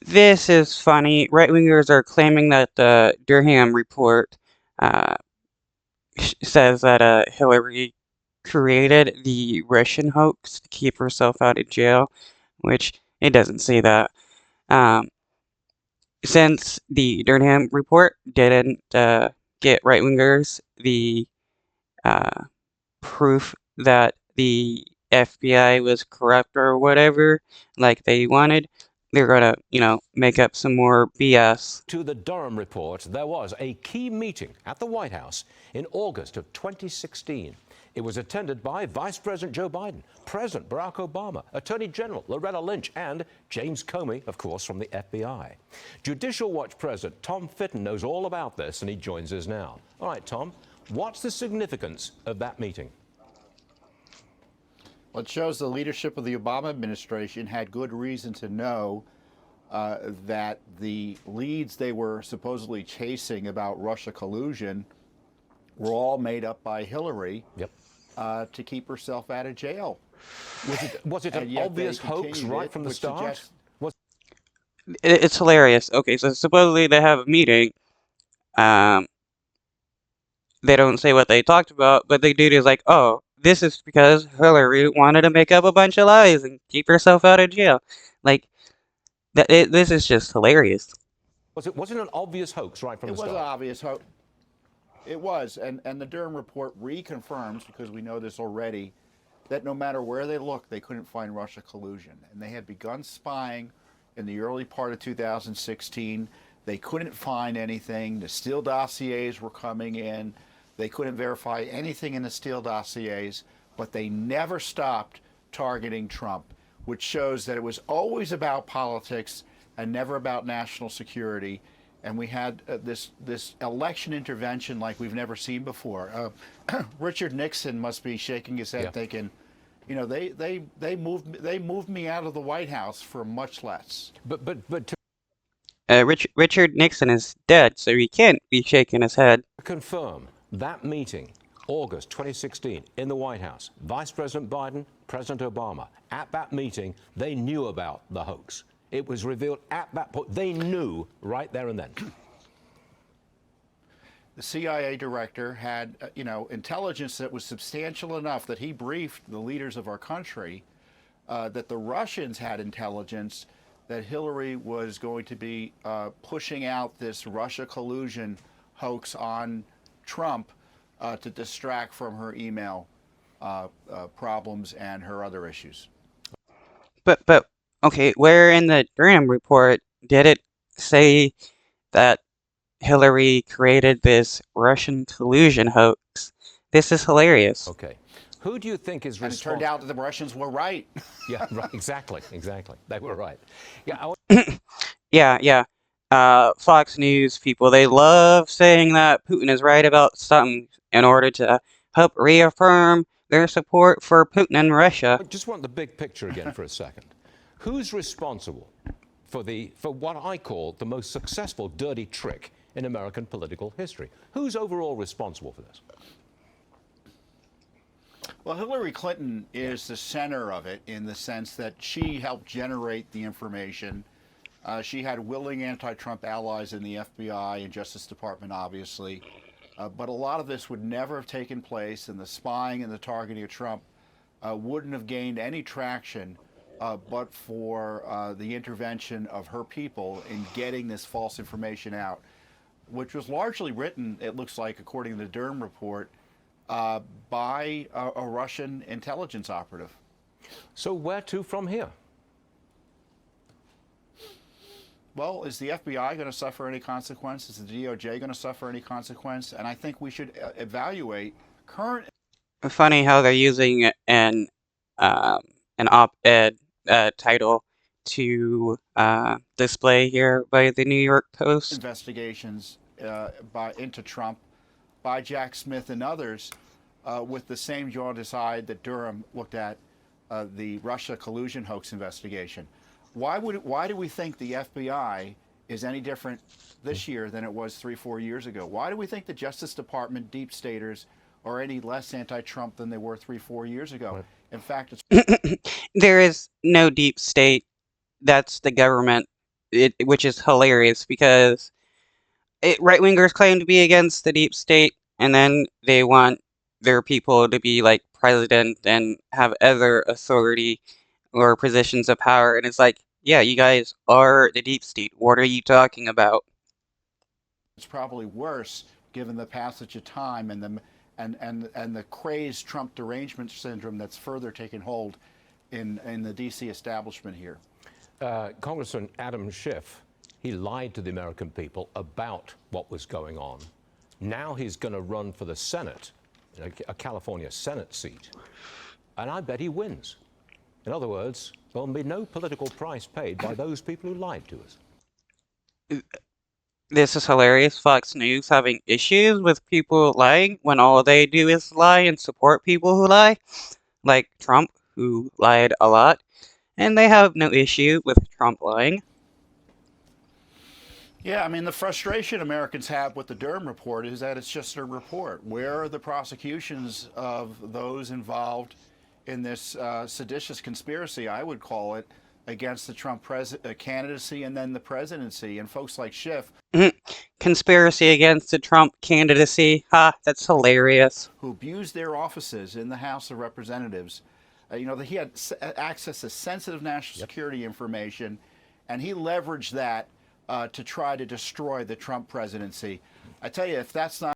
This is funny. Right-wingers are claiming that the Durham report uh, says that Hillary created the Russian hoax to keep herself out of jail, which it doesn't say that. Um, since the Durham report didn't get right-wingers the uh, proof that the FBI was corrupt or whatever, like they wanted, they're gonna, make up some more BS. To the Durham report, there was a key meeting at the White House in August of 2016. It was attended by Vice President Joe Biden, President Barack Obama, Attorney General Loretta Lynch, and James Comey, of course, from the FBI. Judicial Watch President Tom Fitton knows all about this, and he joins us now. All right, Tom, what's the significance of that meeting? Well, it shows the leadership of the Obama administration had good reason to know that the leads they were supposedly chasing about Russia collusion were all made up by Hillary Yep. to keep herself out of jail. Was it an obvious hoax right from the start? It's hilarious. Okay, so supposedly they have a meeting. Um, they don't say what they talked about, but the dude is like, "Oh, this is because Hillary wanted to make up a bunch of lies and keep herself out of jail." Like this is just hilarious. Was it an obvious hoax right from the start? It was an obvious hoax. It was, and the Durham report reconfirms, because we know this already, that no matter where they looked, they couldn't find Russia collusion. And they had begun spying in the early part of 2016. They couldn't find anything. The Steele dossiers were coming in. They couldn't verify anything in the Steele dossiers, but they never stopped targeting Trump, which shows that it was always about politics and never about national security. And we had this election intervention like we've never seen before. Richard Nixon must be shaking his head, thinking, they moved me out of the White House for much less. But Richard Nixon is dead, so he can't be shaking his head. to confirm that meeting, August 2016, in the White House, Vice President Biden, President Obama, at that meeting, they knew about the hoax. It was revealed at that point. They knew right there and then. The CIA director had, intelligence that was substantial enough that he briefed the leaders of our country that the Russians had intelligence that Hillary was going to be pushing out this Russia collusion hoax on Trump to distract from her email problems and her other issues. But okay, where in the Durham report did it say that Hillary created this Russian collusion hoax? This is hilarious. Okay. Who do you think is And it turned out that the Russians were right. Yeah, right. Exactly. They were right. Yeah. Yeah. Fox News people, they love saying that Putin is right about something in order to help reaffirm their support for Putin and Russia. I just want the big picture again for a second. Who's responsible for what I call the most successful dirty trick in American political history? Who's overall responsible for this? Well, Hillary Clinton is the center of it in the sense that she helped generate the information. She had willing anti-Trump allies in the FBI and Justice Department, obviously. But a lot of this would never have taken place, and the spying and the targeting of Trump wouldn't have gained any traction but for the intervention of her people in getting this false information out, which was largely written, it looks like, according to the Durham report, by a Russian intelligence operative. So where to from here? Well, is the FBI going to suffer any consequence? Is the DOJ going to suffer any consequence? And I think we should evaluate current. Funny how they're using an op-ed title to display here by the New York Post. Investigations into Trump by Jack Smith and others with the same jaundiced eye that Durham looked at the Russia collusion hoax investigation. Why do we think the FBI is any different this year than it was 3-4 years ago? Why do we think the Justice Department deep staters are any less anti-Trump than they were 3-4 years ago? In fact, There is no deep state. That's the government which is hilarious because right wingers claim to be against the deep state, and then they want their people to be like president and have other authority or positions of power, and it's like, yeah, you guys are the deep state. What are you talking about? It's probably worse given the passage of time and the crazed Trump derangement syndrome that's further taken hold in the D.C. establishment here. Congressman Adam Schiff, he lied to the American people about what was going on. Now he's going to run for the Senate, a California Senate seat, and I bet he wins. In other words, there'll be no political price paid by those people who lied to us. This is hilarious. Fox News having issues with people lying when all they do is lie and support people who lie, like Trump, who lied a lot, and they have no issue with Trump lying. Yeah, I mean, the frustration Americans have with the Durham report is that it's just a report. Where are the prosecutions of those involved in this seditious conspiracy, I would call it, against the Trump candidacy and then the presidency? And folks like Schiff, Conspiracy against the Trump candidacy. Ha, that's hilarious. who abused their offices in the House of Representatives. He had access to sensitive national security information, and he leveraged that to try to destroy the Trump presidency. I tell you, if that's not